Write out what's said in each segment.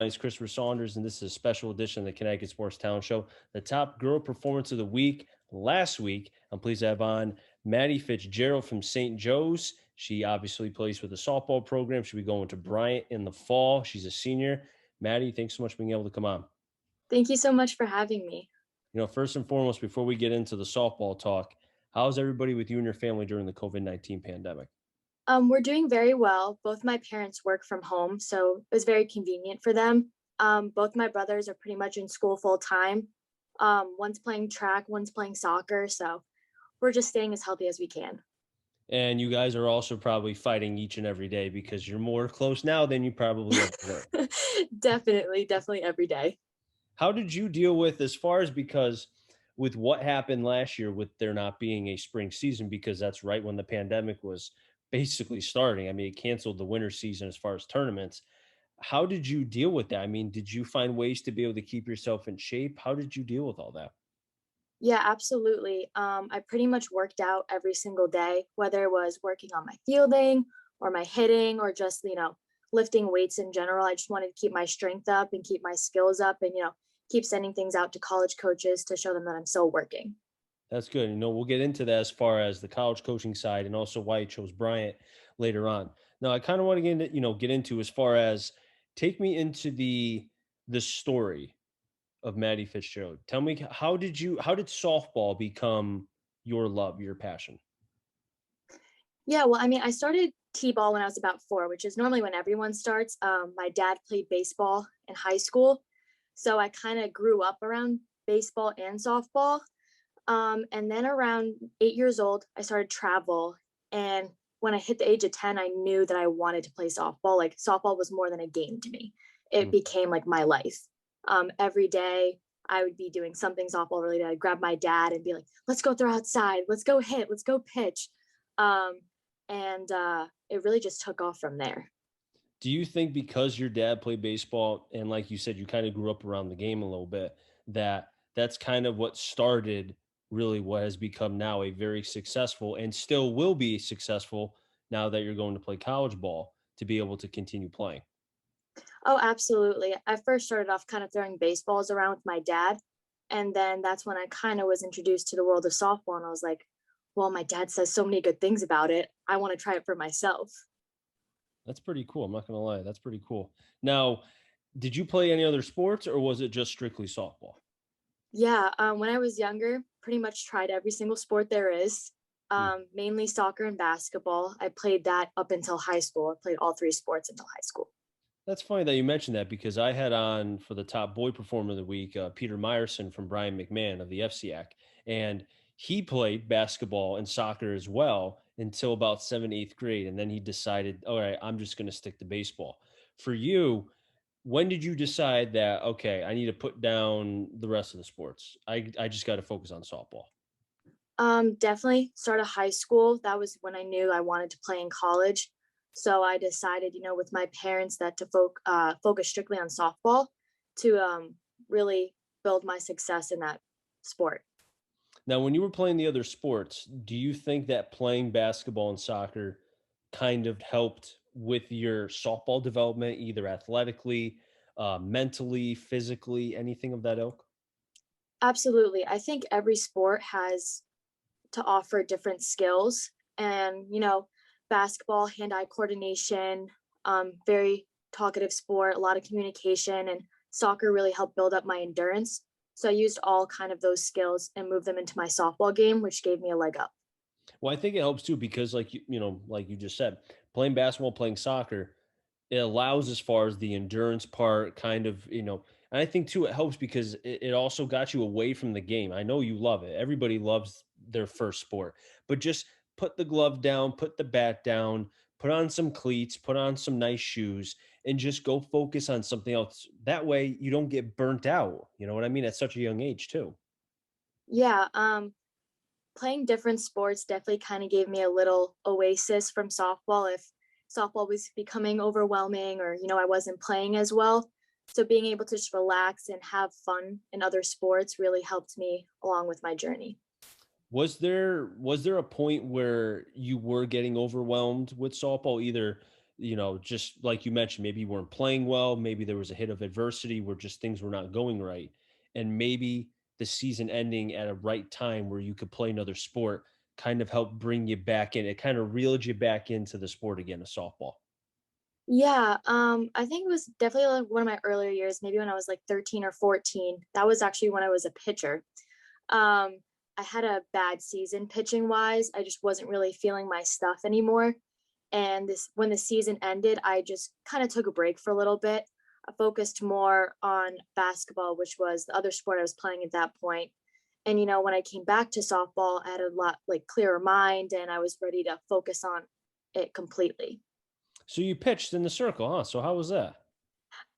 name is Christopher Saunders, and this is a special edition of the Connecticut Sports Talent Show. The top girl performance of the week last week. I'm pleased to have on Maddy Fitzgerald from St. Joe's. She obviously plays with the softball program. She'll be going to Bryant in the fall. She's a senior. Maddy, thanks so much for being able to come on. Thank you so much for having me. First and foremost, before we get into the softball talk, how's everybody with you and your family during the COVID-19 pandemic? We're doing very well. Both my parents work from home, so it was very convenient for them. Both my brothers are pretty much in school full time. One's playing track, one's playing soccer, so we're just staying as healthy as we can. And you guys are also probably fighting each and every day because you're more close now than you probably ever were. Definitely every day. How did you deal with as far as because with what happened last year with there not being a spring season, because that's right when the pandemic was basically starting. I mean, it canceled the winter season as far as tournaments. How did you deal with that? I mean, did you find ways to be able to keep yourself in shape? How did you deal with all that? Yeah, absolutely. I pretty much worked out every single day, whether it was working on my fielding or my hitting or just, lifting weights in general. I just wanted to keep my strength up and keep my skills up and, keep sending things out to college coaches to show them that I'm still working. That's good. We'll get into that as far as the college coaching side and also why you chose Bryant later on. Now, I kind of want to get into as far as take me into the story of Maddy Fitzgerald. Tell me how did softball become your love, your passion? Yeah, well, I started T-ball when I was about 4, which is normally when everyone starts. My dad played baseball in high school, so I kind of grew up around baseball and softball. And then around 8 years old, I started travel. And when I hit the age of 10, I knew that I wanted to play softball. Like softball was more than a game to me. It Mm. became like my life. Every day I would be doing something softball related. I'd grab my dad and be like, let's go throw outside. Let's go hit. Let's go pitch. Um, and it really just took off from there. Do you think because your dad played baseball and like you said, you kind of grew up around the game a little bit, that that's kind of what started really what has become now a very successful and still will be successful now that you're going to play college ball to be able to continue playing? Oh, absolutely. I first started off kind of throwing baseballs around with my dad. And then that's when I kind of was introduced to the world of softball. And I was like, well, my dad says so many good things about it. I want to try it for myself. That's pretty cool. I'm not going to lie. That's pretty cool. Now, did you play any other sports or was it just strictly softball? Yeah. When I was younger, pretty much tried every single sport there is, Hmm. mainly soccer and basketball. I played that up until high school. I played all three sports until high school. That's funny that you mentioned that because I had on for the top boy performer of the week, Peter Meyerson from Brian McMahon of the FCAC. And he played basketball and soccer as well until about seventh, eighth grade. And then he decided, all right, I'm just going to stick to baseball. For you, when did you decide that, okay, I need to put down the rest of the sports? I just got to focus on softball. Definitely started high school. That was when I knew I wanted to play in college. So I decided, with my parents that to focus strictly on softball to really build my success in that sport. Now, when you were playing the other sports, do you think that playing basketball and soccer kind of helped with your softball development, either athletically, mentally, physically, anything of that ilk? Absolutely. I think every sport has to offer different skills. And, basketball, hand eye coordination, very talkative sport, a lot of communication, and soccer really helped build up my endurance. So I used all kind of those skills and moved them into my softball game, which gave me a leg up. Well, I think it helps too because, like like you just said, playing basketball, playing soccer, it allows as far as the endurance part, kind of, and I think too it helps because it also got you away from the game. I know you love it. Everybody loves their first sport, but just put the glove down, put the bat down, put on some cleats, put on some nice shoes, and just go focus on something else. That way, you don't get burnt out. You know what I mean? At such a young age too. Yeah, playing different sports definitely kind of gave me a little oasis from softball if softball was becoming overwhelming or, I wasn't playing as well. So being able to just relax and have fun in other sports really helped me along with my journey. Was there a point where you were getting overwhelmed with softball, either just like you mentioned, maybe you weren't playing well, maybe there was a hit of adversity where just things were not going right. And maybe the season ending at a right time where you could play another sport kind of helped bring you back in. It kind of reeled you back into the sport again of softball. Yeah, I think it was definitely like one of my earlier years, maybe when I was like 13 or 14. That was actually when I was a pitcher. Um, I had a bad season pitching wise. I just wasn't really feeling my stuff anymore. And this when the season ended, I just kind of took a break for a little bit. I focused more on basketball, which was the other sport I was playing at that point. And when I came back to softball, I had a lot like clearer mind and I was ready to focus on it completely. So you pitched in the circle, huh? So how was that?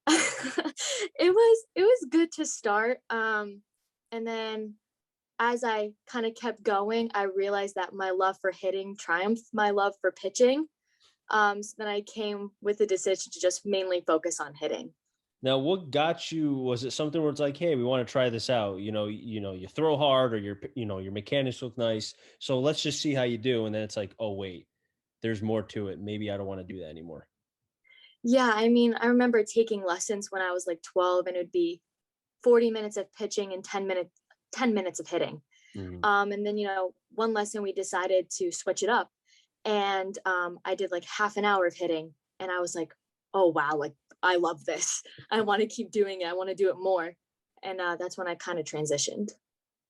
It was good to start. And then as I kind of kept going, I realized that my love for hitting triumphed my love for pitching. So then I came with the decision to just mainly focus on hitting. Now, what got you? Was it something where it's like, hey, we want to try this out? You throw hard, or your mechanics look nice. So let's just see how you do. And then it's like, oh wait, there's more to it. Maybe I don't want to do that anymore. Yeah, I mean, I remember taking lessons when I was like 12 and it would be 40 minutes of pitching and 10 minutes of hitting. Mhm. And then, one lesson we decided to switch it up. And I did like half an hour of hitting. And I was like, oh, wow, like I love this. I want to keep doing it. I want to do it more. And that's when I kind of transitioned.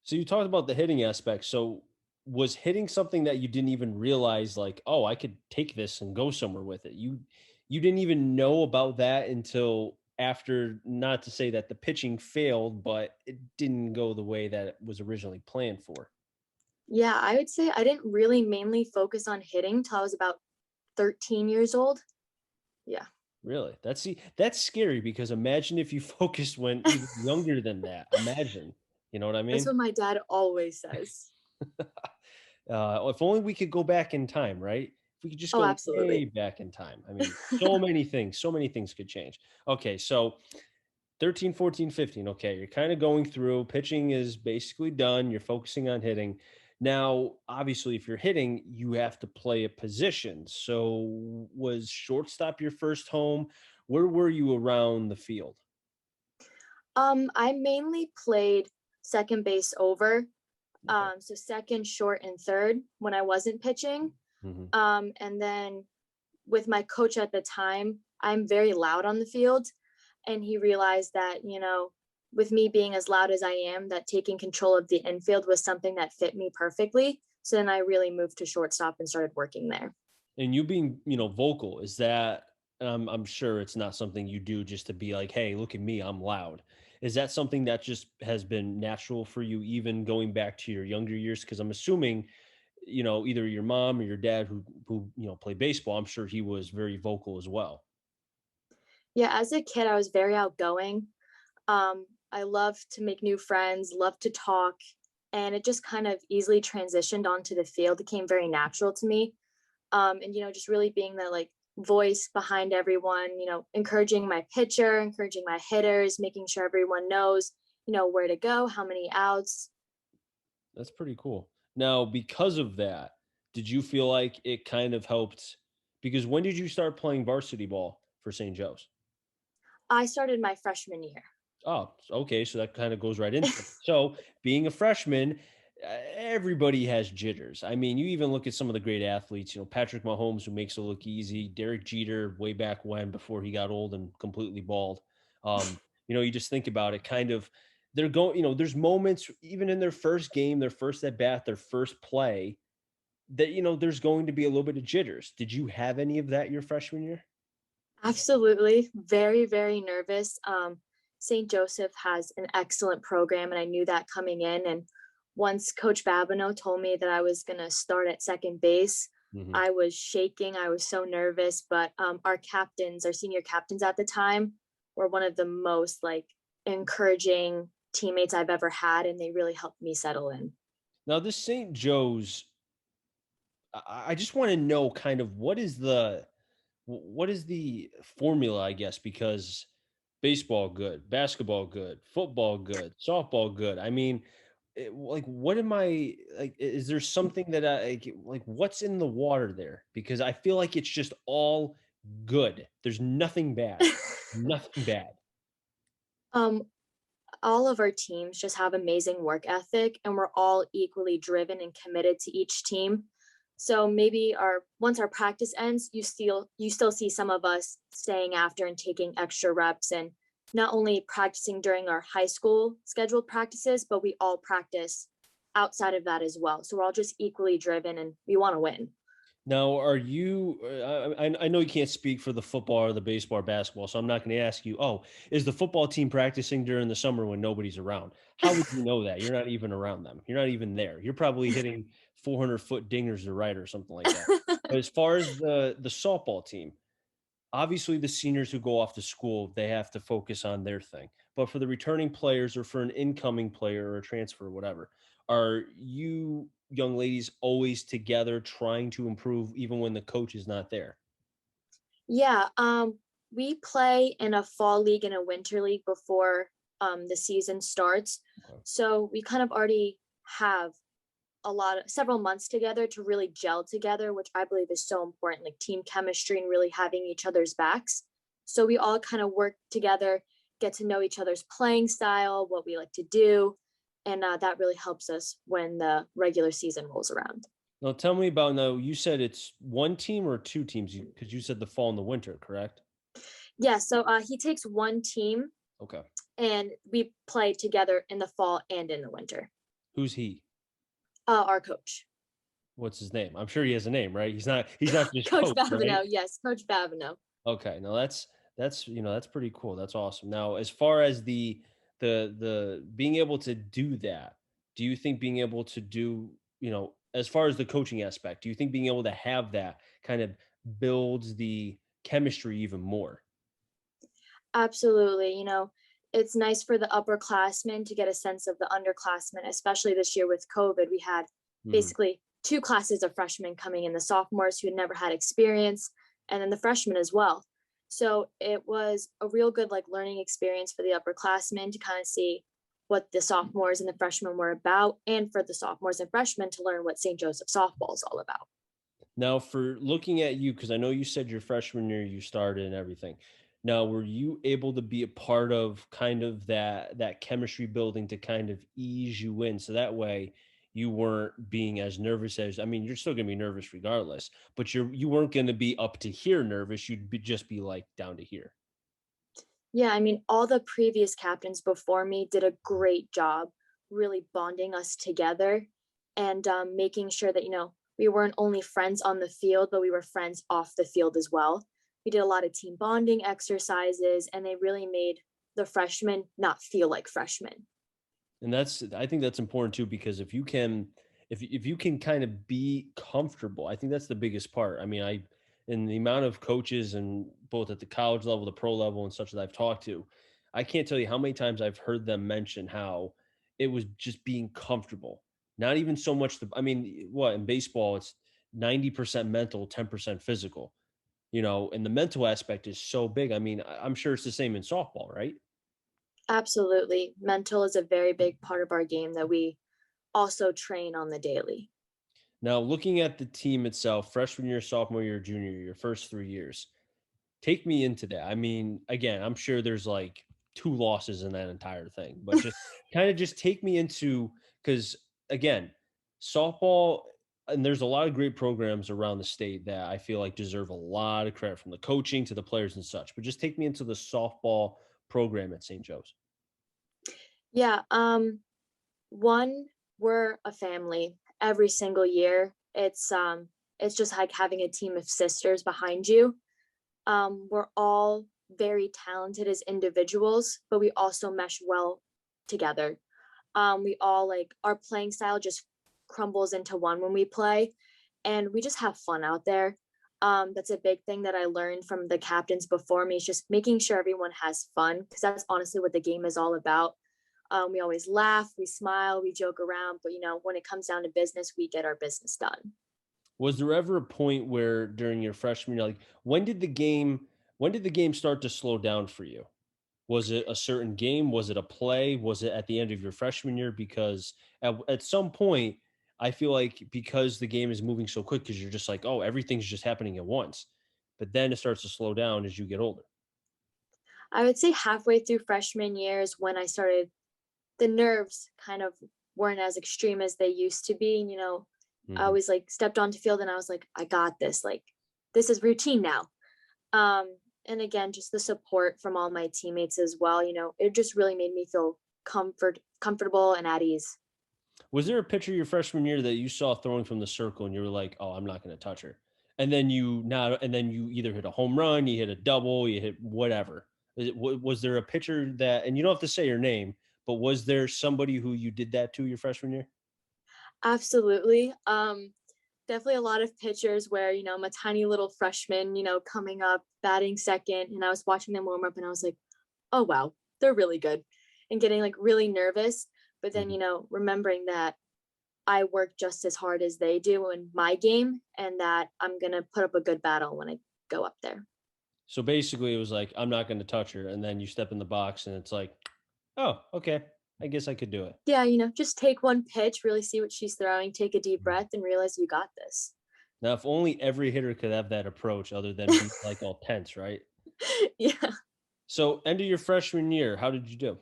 So you talked about the hitting aspect. So was hitting something that you didn't even realize, like, oh, I could take this and go somewhere with it? You didn't even know about that until after, not to say that the pitching failed, but it didn't go the way that it was originally planned for. Yeah, I would say I didn't really mainly focus on hitting till I was about 13 years old. Yeah. Really? That's scary because imagine if you focused when even younger than that. Imagine. You know what I That's mean? what my dad always says. If only we could go back in time, right? If we could just Oh, go way absolutely. back in time. I mean, so many things could change. Okay, so 13, 14, 15. Okay, you're kind of going through. Pitching is basically done. You're focusing on hitting. Now, obviously, if you're hitting, you have to play a position. So, was shortstop your first home? Where were you around the field? I mainly played second base over. Okay. So second, short, and third when I wasn't pitching. Mhm. And then with my coach at the time, I'm very loud on the field. And he realized that, with me being as loud as I am, that taking control of the infield was something that fit me perfectly. So then I really moved to shortstop and started working there. And you being, vocal, is that, I'm sure it's not something you do just to be like, "Hey, look at me, I'm loud." Is that something that just has been natural for you even going back to your younger years? Because I'm assuming, either your mom or your dad who, play baseball, I'm sure he was very vocal as well. Yeah, as a kid, I was very outgoing. I love to make new friends, love to talk, and it just kind of easily transitioned onto the field. It came very natural to me. And just really being the like voice behind everyone, encouraging my pitcher, encouraging my hitters, making sure everyone knows, where to go, how many outs. That's pretty cool. Now, because of that, did you feel like it kind of helped? Because when did you start playing varsity ball for St. Joe's? I started my freshman year. Oh, okay. So that kind of goes right into it. So being a freshman, everybody has jitters. I mean, you even look at some of the great athletes, Patrick Mahomes, who makes it look easy, Derek Jeter, way back when, before he got old and completely bald. You just think about it, kind of, they're going, there's moments, even in their first game, their first at bat, their first play, that, there's going to be a little bit of jitters. Did you have any of that your freshman year? Absolutely. Very, very nervous. St. Joseph has an excellent program, and I knew that coming in. And once Coach Babineau told me that I was going to start at second base, Hmm. I was shaking. I was so nervous. But our senior captains at the time, were one of the most like encouraging teammates I've ever had, and they really helped me settle in. Now, this St. Joe's, I just want to know kind of what is the formula, I guess, because baseball good, basketball good, football good, softball good. I mean, like, what am I like? Is there something that I like? What's in the water there? Because I feel like it's just all good. There's nothing bad. Nothing bad. Um, all of our teams just have amazing work ethic, and we're all equally driven and committed to each team. So maybe our once our practice ends, you still see some of us staying after and taking extra reps, and not only practicing during our high school scheduled practices, but we all practice outside of that as well. So we're all just equally driven and we want to win. Now, are you? I know you can't speak for the football or the baseball or basketball, so I'm not going to ask you. Oh, is the football team practicing during the summer when nobody's around? How would you know that? You're not even around them. You're not even there. You're probably hitting 400-foot dingers to right or something like that. But as far as the softball team, obviously the seniors who go off to school, they have to focus on their thing. But for the returning players or for an incoming player or a transfer or whatever, are you young ladies always together trying to improve even when the coach is not there? Yeah, we play in a fall league and a winter league before the season starts. Okay. So we kind of already have several months together to really gel together, which I believe is so important, like team chemistry and really having each other's backs. So we all kind of work together, get to know each other's playing style, what we like to do, and that really helps us when the regular season rolls around. Now tell me about now. You said it's one team or two teams because you said the fall and the winter, correct? Yeah, so he takes one team Okay. and we play together in the fall and in the winter. Who's he? Our coach, What's his name? I'm sure he has a name, right? He's not just Coach coach, right? Babineau. Yes, Coach Babineau. Okay, no, that's that's pretty cool. That's awesome. Now, as far as the being able to do that, do you think being able to do, as far as the coaching aspect, do you think being able to have that kind of builds the chemistry even more? Absolutely. It's nice for the upperclassmen to get a sense of the underclassmen, especially this year with COVID. We had Mhm. basically two classes of freshmen coming in, the sophomores who had never had experience, and then the freshmen as well. So it was a real good like learning experience for the upperclassmen to kind of see what the sophomores and the freshmen were about, and for the sophomores and freshmen to learn what St. Joseph softball is all about. Now, for looking at you, because I know you said your freshman year you started and everything. Now, were you able to be a part of kind of that chemistry building to kind of ease you in, so that way you weren't being as nervous as I mean, you're still gonna be nervous regardless, but you weren't gonna be up to here nervous. You'd just be like down to here. Yeah, I mean, all the previous captains before me did a great job really bonding us together and making sure that, we weren't only friends on the field, but we were friends off the field as well. We did a lot of team bonding exercises, and they really made the freshmen not feel like freshmen. And I think that's important too because if you can kind of be comfortable, I think that's the biggest part. I mean, I in the amount of coaches and both at the college level, the pro level and such that I've talked to, I can't tell you how many times I've heard them mention how it was just being comfortable. Not even so much I mean, what in baseball it's 90% mental, 10% physical, and the mental aspect is so big. I mean, I'm sure it's the same in softball, right? Absolutely. Mental is a very big part of our game that we also train on the daily. Now, looking at the team itself, freshman year, sophomore year, junior year, your first 3 years, take me into that. I mean, again, I'm sure there's like two losses in that entire thing, but just take me into because again, softball, and there's a lot of great programs around the state that I feel like deserve a lot of credit from the coaching to the players and such. But just take me into the softball program at St. Joe's. Yeah, one, we're a family every single year. It's just like having a team of sisters behind you. We're all very talented as individuals, but we also mesh well together. We all like our playing style just crumbles into one when we play, and we just have fun out there. That's a big thing that I learned from the captains before me is just making sure everyone has fun because that's honestly what the game is all about. We always laugh, we smile, we joke around, but when it comes down to business, we get our business done. Was there ever a point where during your freshman year, like when did the game start to slow down for you? Was it a certain game? Was it a play? Was it at the end of your freshman year? Because at some point, I feel like because the game is moving so quick, because you're just like, oh, everything's just happening at once. but then it starts to slow down as you get older. I would say halfway through freshman year is when I started, the nerves kind of weren't as extreme as they used to be. I Mhm. always like stepped onto field and I was like, I got this. Like, this is routine now. And again, just the support from all my teammates as well. It just really made me feel comfortable and at ease. Was there a pitcher your freshman year that you saw throwing from the circle and you were like, "Oh, I'm not going to touch her," and then you either hit a home run, you hit a double, you hit whatever. Was there a pitcher that, and you don't have to say your name, but was there somebody who you did that to your freshman year? Absolutely. Definitely a lot of pitchers where, I'm a tiny little freshman, coming up, batting second, and I was watching them warm up and I was like, oh wow, they're really good. And getting like really nervous. But then, Mhm. remembering that I work just as hard as they do in my game and that I'm gonna put up a good battle when I go up there. So basically, it was like, "I'm not going to touch her," and then you step in the box, and it's like, "Oh, okay, I guess I could do it." Yeah, just take one pitch, really see what she's throwing, take a deep Mhm. breath, and realize you got this. Now, if only every hitter could have that approach, other than be like all tense, right? Yeah. So, end of your freshman year, how did you do?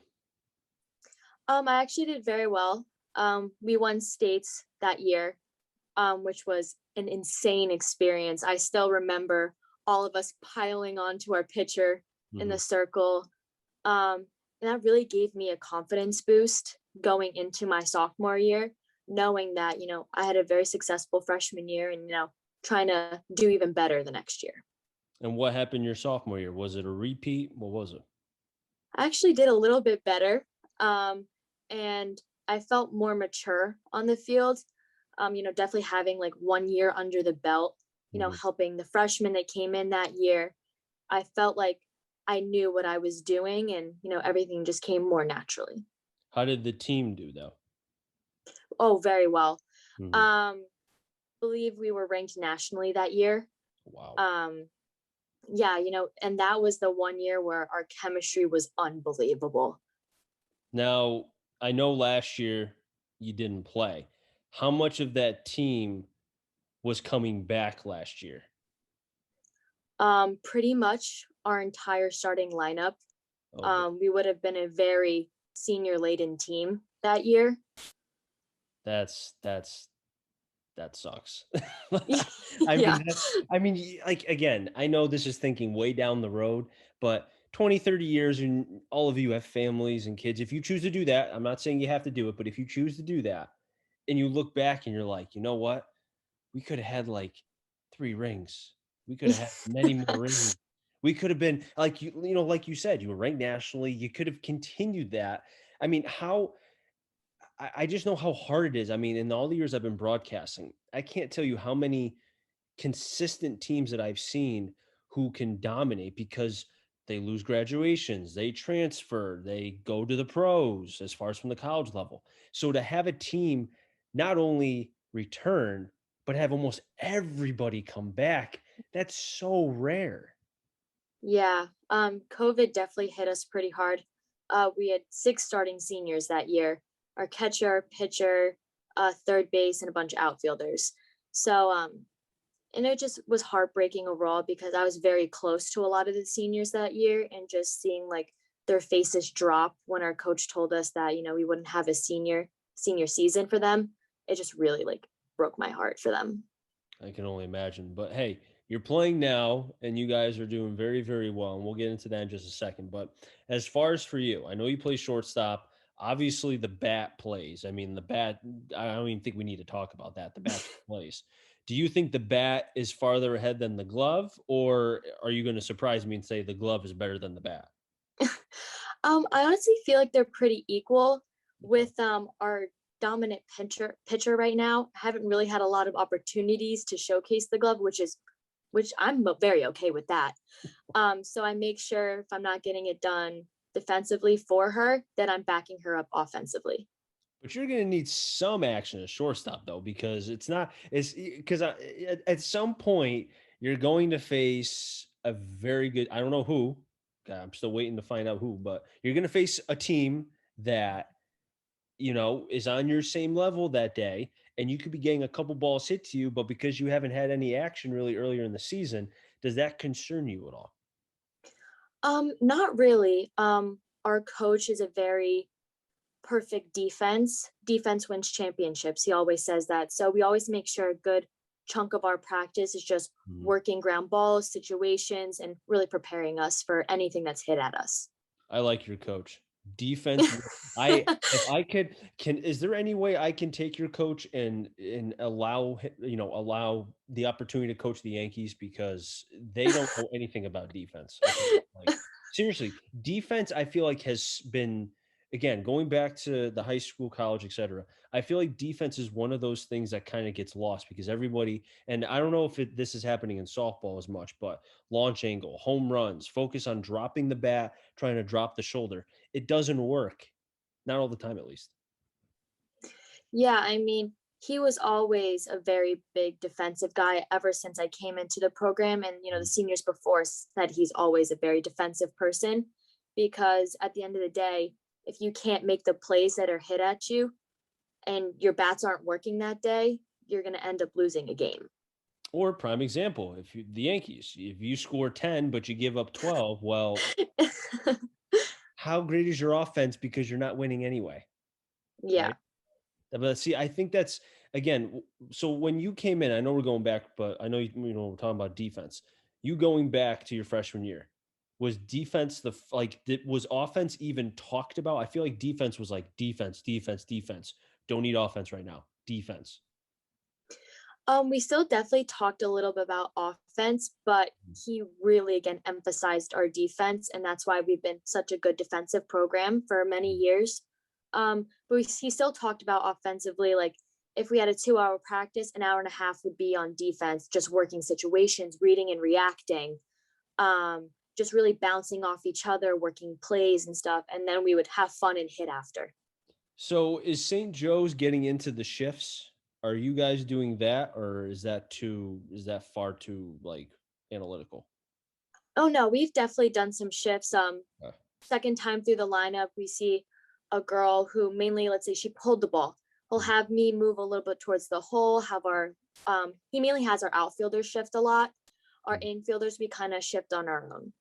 I actually did very well. We won states that year, which was an insane experience. I still remember all of us piling onto our pitcher in Mhm. the circle. And that really gave me a confidence boost going into my sophomore year, knowing that, I had a very successful freshman year and, trying to do even better the next year. And what happened your sophomore year? Was it a repeat? What was it? I actually did a little bit better. And I felt more mature on the field. Definitely having like 1 year under the belt, Mhm. helping the freshmen that came in that year. I felt like I knew what I was doing and, everything just came more naturally. How did the team do, though? Oh, very well. Mhm. Um, believe we were ranked nationally that year. Wow. Um, yeah, and that was the 1 year where our chemistry was unbelievable. Now, I know last year you didn't play. How much of that team was coming back last year? Pretty much our entire starting lineup. Oh, boy. We would have been a very senior laden team that year. That's that sucks. Yeah. I mean, like, again, I know this is thinking way down the road, but 20, 30 years and all of you have families and kids. If you choose to do that, I'm not saying you have to do it, but if you choose to do that and you look back and you're like, "You know what? We could have had like 3 rings. We could have had many more rings. We could have been like like you said, you were ranked nationally. You could have continued that." I mean, I just know how hard it is. I mean, in all the years I've been broadcasting, I can't tell you how many consistent teams that I've seen who can dominate because they lose graduations, they transfer, they go to the pros as far as from the college level. So to have a team not only return, but have almost everybody come back, that's so rare. Yeah. COVID definitely hit us pretty hard. We had 6 starting seniors that year, our catcher, pitcher, third base, and a bunch of outfielders. So, and it just was heartbreaking overall because I was very close to a lot of the seniors that year and just seeing like their faces drop when our coach told us that, we wouldn't have a senior season for them. It just really like broke my heart for them. I can only imagine. But hey, you're playing now and you guys are doing very, very well. And we'll get into that in just a second. But as far as for you, I know you play shortstop. Obviously, the bat plays. I mean, the bat, I don't even think we need to talk about that. The bat plays. Do you think the bat is farther ahead than the glove, or are you going to surprise me and say the glove is better than the bat? I honestly feel like they're pretty equal Okay. with our dominant pitcher right now. I haven't really had a lot of opportunities to showcase the glove, which I'm very okay with that. So I make sure if I'm not getting it done defensively for her, that I'm backing her up offensively. But you're going to need some action at shortstop, though, because it's not, it's because at some point you're going to face a very good, I don't know who, I'm still waiting to find out who, but you're going to face a team that, is on your same level that day. And you could be getting a couple balls hit to you, but because you haven't had any action really earlier in the season, Does that concern you at all? Not really. Our coach is a very perfect defense. Defense wins championships. He always says that. So we always make sure a good chunk of our practice is just Mhm. working ground balls, situations, and really preparing us for anything that's hit at us. I like your coach. Defense. I if I could can is there any way I can take your coach and allow allow the opportunity to coach the Yankees because they don't know anything about defense. I feel like seriously, defense I feel like has been again going back to the high school, college, etc. I feel like defense is one of those things that kind of gets lost because everybody and I don't know if this is happening in softball as much, but launch angle, home runs, focus on dropping the bat, trying to drop the shoulder. It doesn't work. Not all the time, at least. Yeah, I mean, he was always a very big defensive guy ever since I came into the program. And, the Mhm. seniors before said he's always a very defensive person because at the end of the day, if you can't make the plays that are hit at you and your bats aren't working that day, you're going to end up losing a game. Or prime example, the Yankees, if you score 10 but you give up 12, well, how great is your offense because you're not winning anyway, Yeah. right? But see, I think that's again. So when you came in, I know we're going back, but I know we're talking about defense. You going back to your freshman year, was defense was offense even talked about? I feel like defense was like defense, defense, defense. Don't need offense right now. Defense. We still definitely talked a little bit about offense, but he really again emphasized our defense, and that's why we've been such a good defensive program for many years. But he still talked about offensively, like if we had a 2 hour practice, an hour and a half would be on defense, just working situations, reading and reacting, just really bouncing off each other, working plays and stuff, and then we would have fun and hit after. So is St. Joe's getting into the shifts? Are you guys doing that, or is that far too like analytical? Oh no, we've definitely done some shifts. Uh, Second time through the lineup, we see a girl who mainly, let's say she pulled the ball. He'll mhm, have me move a little bit towards the hole, he mainly has our outfielders shift a lot. Our mhm. infielders, we kind of shift on our own.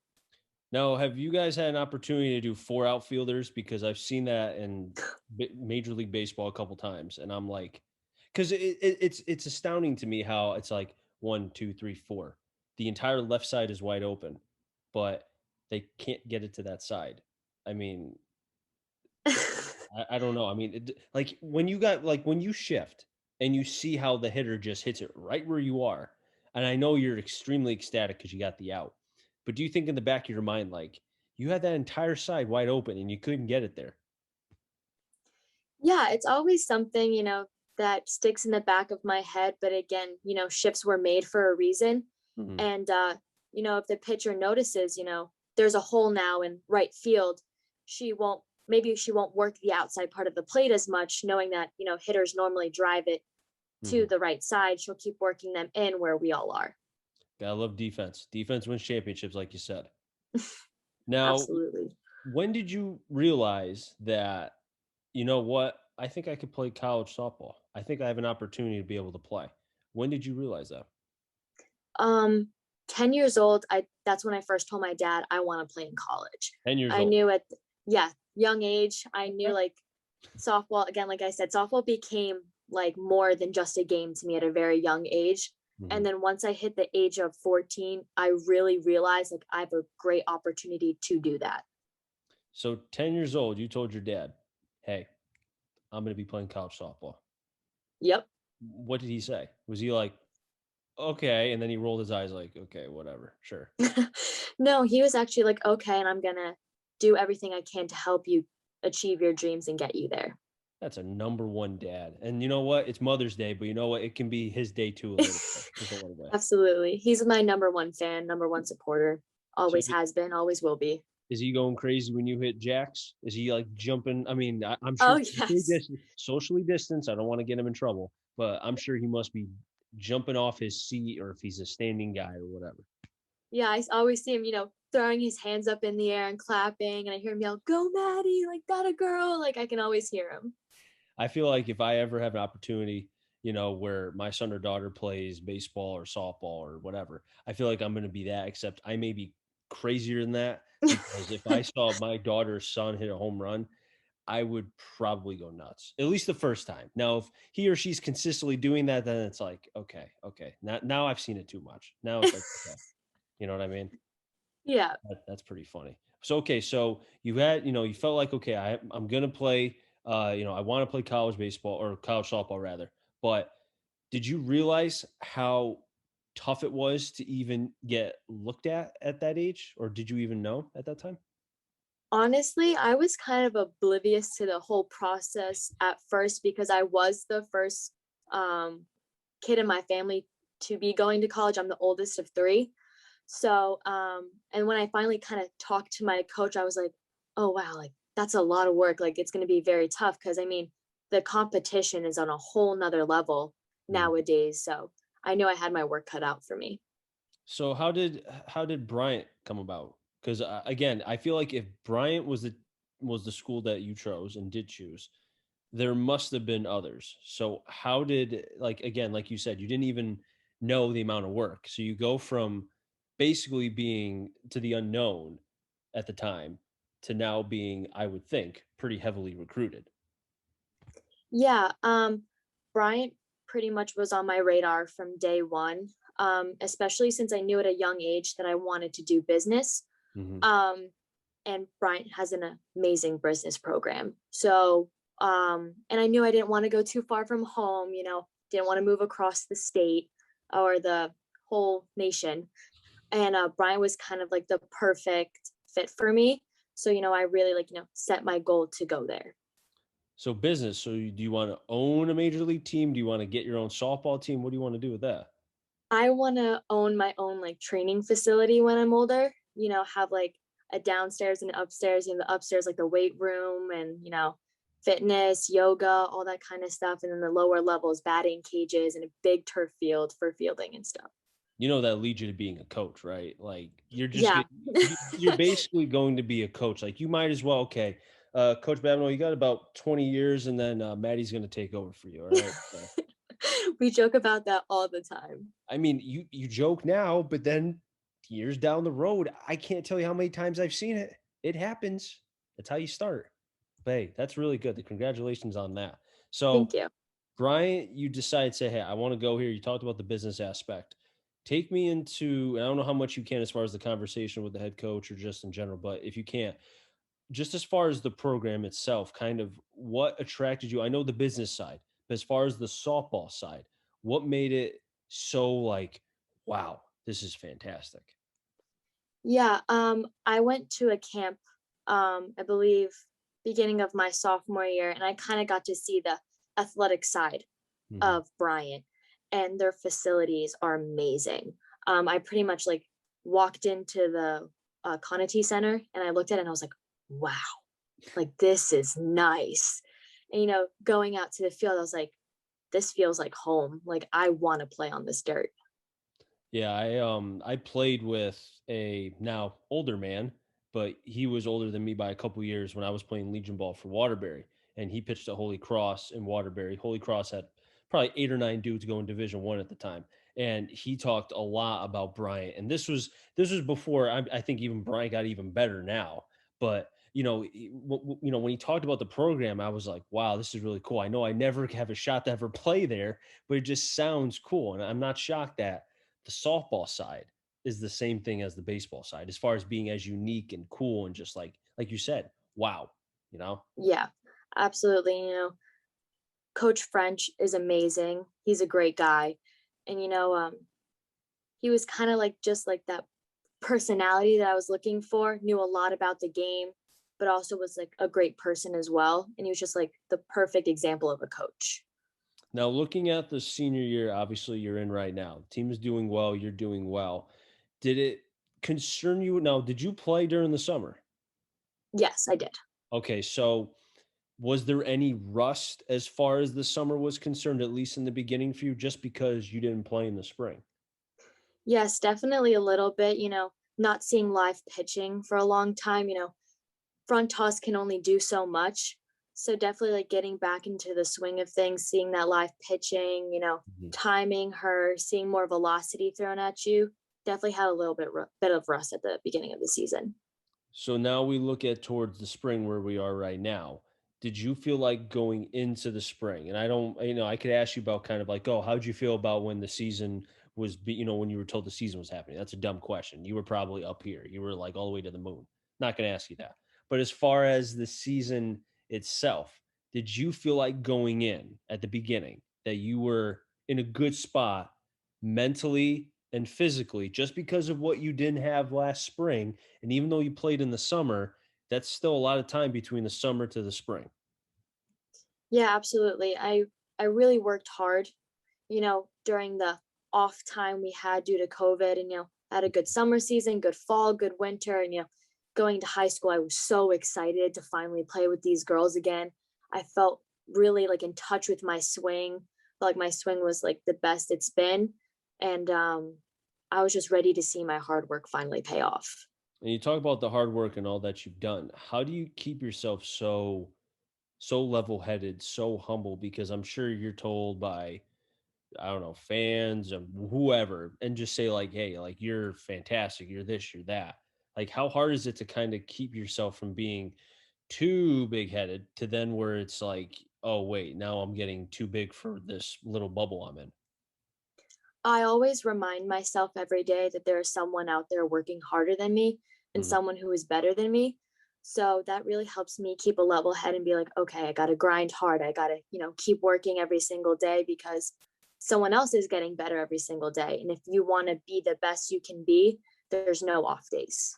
Now, have you guys had an opportunity to do four outfielders? Because I've seen that in Major League Baseball a couple times, and I'm like, because it's astounding to me how it's like one, two, three, four. The entire left side is wide open, but they can't get it to that side. I mean, I don't know. I mean, when you shift and you see how the hitter just hits it right where you are, and I know you're extremely ecstatic because you got the out, but do you think in the back of your mind, like you had that entire side wide open and you couldn't get it there? Yeah, it's always something, that sticks in the back of my head. But again, shifts were made for a reason. Mhm. And, if the pitcher notices, there's a hole now in right field, maybe she won't work the outside part of the plate as much, knowing that, hitters normally drive it to Mhm. the right side. She'll keep working them in where we all are. Gotta love defense. Defense wins championships, like you said. Now, Absolutely. when did you realize that, you know what? I think I could play college softball. I think I have an opportunity to be able to play. When did you realize that? Um, 10 years old, that's when I first told my dad I want to play in college. 10 years I old. knew at yeah, young age, I knew Okay. like softball, again, like I said, softball became like more than just a game to me at a very young age. And Mhm. then once I hit the age of 14, I really realized like I have a great opportunity to do that. So 10 years old, you told your dad, "Hey, I'm gonna be playing college softball." Yep. What did he say? Was he like, "Okay," and then he rolled his eyes like, "Okay, whatever, sure." No, he was actually like, okay, and I'm gonna do everything I can to help you achieve your dreams and get you there. That's a number one dad. And you know what? It's Mother's Day, but you know what? It can be his day too a little bit, just a little bit. Absolutely. He's my number one fan, number one supporter. So Always has been, always will be. is he going crazy when you hit jacks? Is he like jumping? I mean, I'm sure Oh, yes. socially distance. I don't want to get him in trouble, but I'm sure he must be jumping off his seat or if he's a standing guy or whatever. Yeah, always see him, throwing his hands up in the air and clapping. And I hear him yell, "Go, Maddie!" Like that a girl. Like I can always hear him. I feel like if I ever have an opportunity, where my son or daughter plays baseball or softball or whatever. I feel like I'm going to be that, except I may be crazier than that because if I saw my daughter's son hit a home run, I would probably go nuts, at least the first time. Now, if he or she's consistently doing that, then it's like, okay, okay. Now I've seen it too much. Now it's like, okay, you know what I mean? Yeah. That's pretty funny. So, okay, so you felt like, okay, I'm gonna play, I want to play college baseball or college softball rather. But did you realize how tough it was to even get looked at that age, or did you even know at that time? Honestly, I was kind of oblivious to the whole process at first because I was the first um, kid in my family to be going to college. I'm the oldest of three. So, and when I finally kind of talked to my coach, I was like, oh, wow, like that's a lot of work. Like it's going to be very tough because I mean, the competition is on a whole nother level Mm. nowadays. So I knew I had my work cut out for me. So how did Bryant come about? Because again, I feel like if Bryant was the school that you chose and did choose, there must have been others. So how did, like, again, like you said, you didn't even know the amount of work. So you go from basically being to the unknown at the time to now being, I would think, pretty heavily recruited. Yeah, Bryant pretty much was on my radar from day one, especially since I knew at a young age that I wanted to do business. Hmm. Um, and Bryant has an amazing business program. So, and I knew I didn't want to go too far from home, didn't want to move across the state or the whole nation. And Bryant was kind of like the perfect fit for me. So, I really set my goal to go there. So business. So do you want to own a major league team? Do you want to get your own softball team? What do you want to do with that? I want to own my own like training facility when I'm older, have like a downstairs and an upstairs, the upstairs like the weight room and, fitness, yoga, all that kind of stuff. And then the lower levels, batting cages and a big turf field for fielding and stuff. That leads you to being a coach, right? Like Yeah. you're basically going to be a coach. Like you might as well, okay, Coach Babineau, you got about 20 years and then Maddie's going to take over for you. All right. So, We joke about that all the time. I mean, you joke now, but then years down the road, I can't tell you how many times I've seen it. It happens. That's how you start. But hey, that's really good. The congratulations on that. Thank So, you. Brian, you decide, say, hey, I want to go here. You talked about the business aspect. Take me into, and I don't know how much you can as far as the conversation with the head coach or just in general, but if you can't, just as far as the program itself, kind of what attracted you? I know the business side, but as far as the softball side, what made it so like, wow, this is fantastic? Yeah, I went to a camp, I believe beginning of my sophomore year, and I kind of got to see the athletic side Hmm. of Bryant, and their facilities are amazing. I pretty much like walked into the Conity Center and I looked at it and I was like, wow, like this is nice. And going out to the field, I was like, this feels like home. Like I want to play on this dirt. Yeah, I played with a now older man, but he was older than me by a couple years when I was playing Legion ball for Waterbury, and he pitched at Holy Cross in Waterbury. Holy Cross had probably 8 or 9 dudes going Division 1 at the time, and he talked a lot about Bryant. And this was before I think even Bryant got even better now. But when he talked about the program, I was like, wow, this is really cool. I know I never have a shot to ever play there, but it just sounds cool, and I'm not shocked that the softball side is the same thing as the baseball side as far as being as unique and cool and just like you said, wow, you know? Yeah, absolutely. Coach French is amazing. He's a great guy. And he was kind of like just like that personality that I was looking for, knew a lot about the game, but also was like a great person as well. And he was just like the perfect example of a coach. Now looking at the senior year, obviously you're in right now. The team is doing well, you're doing well. Did it concern you? Now, did you play during the summer? Yes, I did. Okay, so was there any rust as far as the summer was concerned, at least in the beginning for you, just because you didn't play in the spring? Yes, definitely a little bit, not seeing live pitching for a long time, front toss can only do so much. So definitely like getting back into the swing of things, seeing that live pitching, Mhm. timing her, seeing more velocity thrown at you. Definitely had a little bit of rust at the beginning of the season. So now we look at towards the spring where we are right now. Did you feel like going into the spring? And I don't, I could ask you about kind of like, oh, how'd you feel about when the season was, when you were told the season was happening? That's a dumb question. You were probably up here. You were like all the way to the moon. Not going to ask you that. But as far as the season itself, did you feel like going in at the beginning that you were in a good spot mentally and physically just because of what you didn't have last spring? And even though you played in the summer, that's still a lot of time between the summer to the spring. Yeah, absolutely. I really worked hard, during the off time we had due to COVID and had a good summer season, good fall, good winter, and going to high school I was so excited to finally play with these girls again. I felt really like in touch with my swing. Felt like my swing was like the best it's been, and I was just ready to see my hard work finally pay off. And you talk about the hard work and all that you've done. How do you keep yourself so level-headed, so humble? Because I'm sure you're told by, I don't know, fans and whoever, and just say like, hey, like you're fantastic, you're this, you're that. Like how hard is it to kind of keep yourself from being too big-headed to then where it's like, oh wait, now I'm getting too big for this little bubble I'm in. I always remind myself every day that there is someone out there working harder than me and Mhm. someone who is better than me. So that really helps me keep a level head and be like, okay, I got to grind hard. I got to, keep working every single day because someone else is getting better every single day. And if you want to be the best you can be, there's no off days.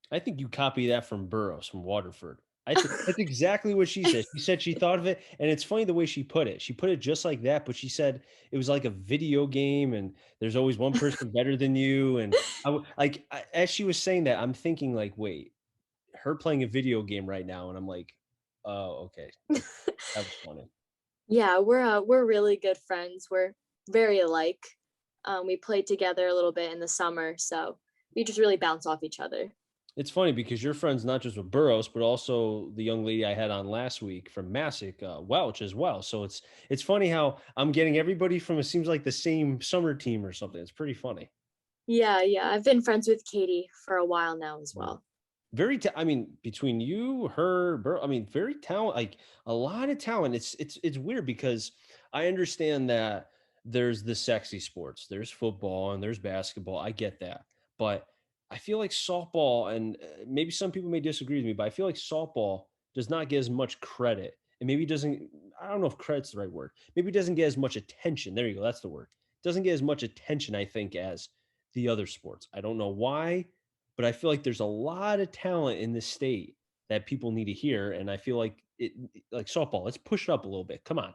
I think you copy that from Burroughs from Waterford. I think that's exactly what she said. She said she thought of it, and it's funny the way she put it. She put it just like that, but she said it was like a video game, and there's always one person better than you. And as she was saying that, I'm thinking like, wait, her playing a video game right now, and I'm like, oh, okay, that was funny. Yeah, we're really good friends. We're very alike. We played together a little bit in the summer, so we just really bounce off each other. It's funny because you're friends not just with Burroughs, but also the young lady I had on last week from Massick, Welch as well. So it's funny how I'm getting everybody from it seems like the same summer team or something. It's pretty funny. Yeah, yeah. I've been friends with Katie for a while now as Mhm. well. I mean, between you, her, I mean, very talent, like a lot of talent. It's weird because I understand that there's the sexy sports, there's football and there's basketball. I get that, but I feel like softball, and maybe some people may disagree with me, but I feel like softball does not get as much credit, and maybe doesn't. I don't know if credit's the right word. Maybe it doesn't get as much attention. There you go. That's the word. Doesn't get as much attention, I think, as the other sports. I don't know why, but I feel like there's a lot of talent in this state that people need to hear, and I feel like like softball, let's push it up a little bit. Come on.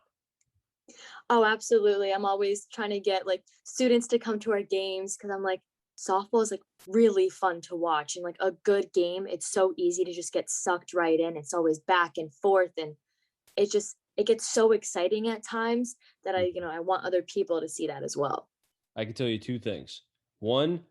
Oh, absolutely. I'm always trying to get like students to come to our games because I'm like, softball is like really fun to watch and like a good game. It's so easy to just get sucked right in. It's always back and forth and it gets so exciting at times that Mhm. I want other people to see that as well. I can tell you two things. One,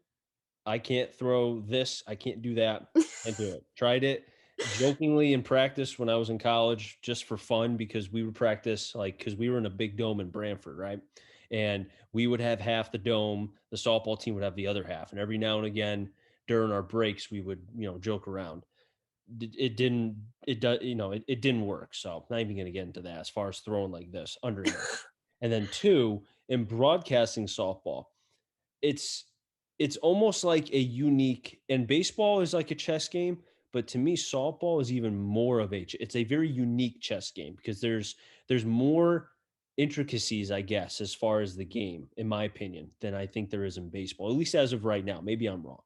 I can't throw this. I can't do that. Can't do it. Tried it jokingly in practice when I was in college just for fun because we would practice like because we were in a big dome in Brantford, right? And we would have half the dome, the softball team would have the other half. And every now and again during our breaks, we would, joke around. It didn't, it does, it didn't work. So not even going to get into that as far as throwing like this underhand. And then two, in broadcasting softball, it's it's almost like a unique, and baseball is like a chess game, but to me softball is even more of it's a very unique chess game because there's more intricacies, I guess, as far as the game, in my opinion, than I think there is in baseball, at least as of right now. Maybe I'm wrong.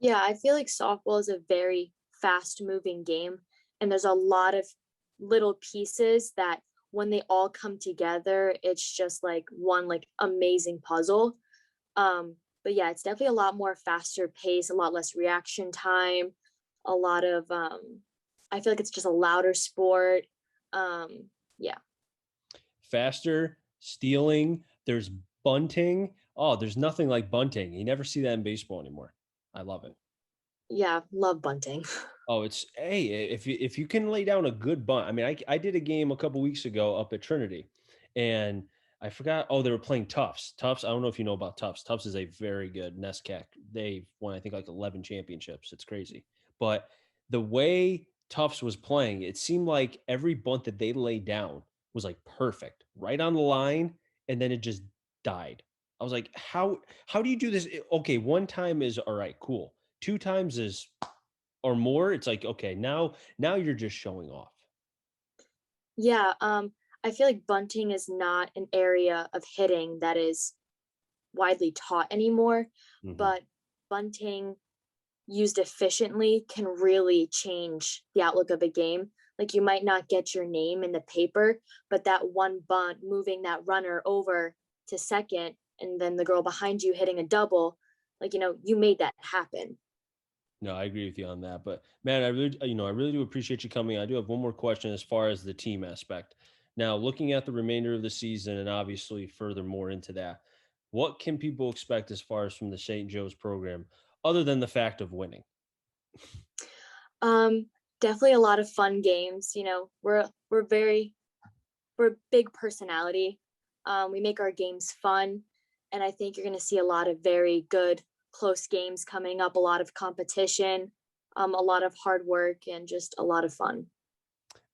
Yeah, I feel like softball is a very fast moving game and there's a lot of little pieces that when they all come together, it's just like one like amazing puzzle. But yeah, it's definitely a lot more faster pace, a lot less reaction time, a lot of I feel like it's just a louder sport. Yeah. Faster, stealing, there's bunting. Oh, there's nothing like bunting. You never see that in baseball anymore. I love it. Yeah, love bunting. Oh, it's hey, if you can lay down a good bunt. I mean, I did a game a couple weeks ago up at Trinity, and I forgot. Oh, they were playing Tufts. Tufts. I don't know if you know about Tufts. Tufts is a very good NESCAC. They've won, I think, like 11 championships. It's crazy. But the way Tufts was playing, it seemed like every bunt that they laid down was like perfect, right on the line, and then it just died. I was like, how do you do this? Okay, one time is all right, cool. Two times is or more, it's like, okay, now you're just showing off. Yeah, I feel like bunting is not an area of hitting that is widely taught anymore, Mhm. but bunting used efficiently can really change the outlook of a game. Like you might not get your name in the paper, but that one bunt, moving that runner over to second, and then the girl behind you hitting a double, like, you made that happen. No, I agree with you on that. But man, I really do appreciate you coming. I do have one more question as far as the team aspect. Now, looking at the remainder of the season and obviously furthermore into that, what can people expect as far as from the St. Joe's program, other than the fact of winning? Um, Definitely a lot of fun games. We're a big personality. We make our games fun, and I think you're going to see a lot of very good, close games coming up. A lot of competition, a lot of hard work, and just a lot of fun.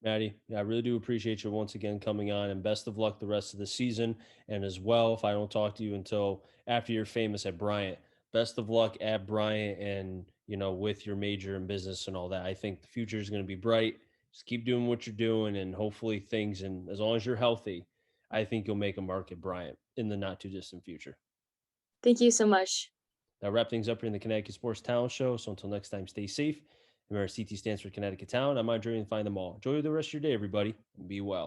Maddie, yeah, I really do appreciate you once again coming on, and best of luck the rest of the season. And as well, if I don't talk to you until after you're famous at Bryant, best of luck at Bryant and, with your major in business and all that. I think the future is going to be bright. Just keep doing what you're doing, and hopefully things, and as long as you're healthy, I think you'll make a mark at Bryant in the not too distant future. Thank you so much. That wrap things up here in the Connecticut Sports Talent Show. So until next time, stay safe. Remember, CT stands for Connecticut Town. I'm on journey to find them all. Enjoy the rest of your day, everybody, and be well.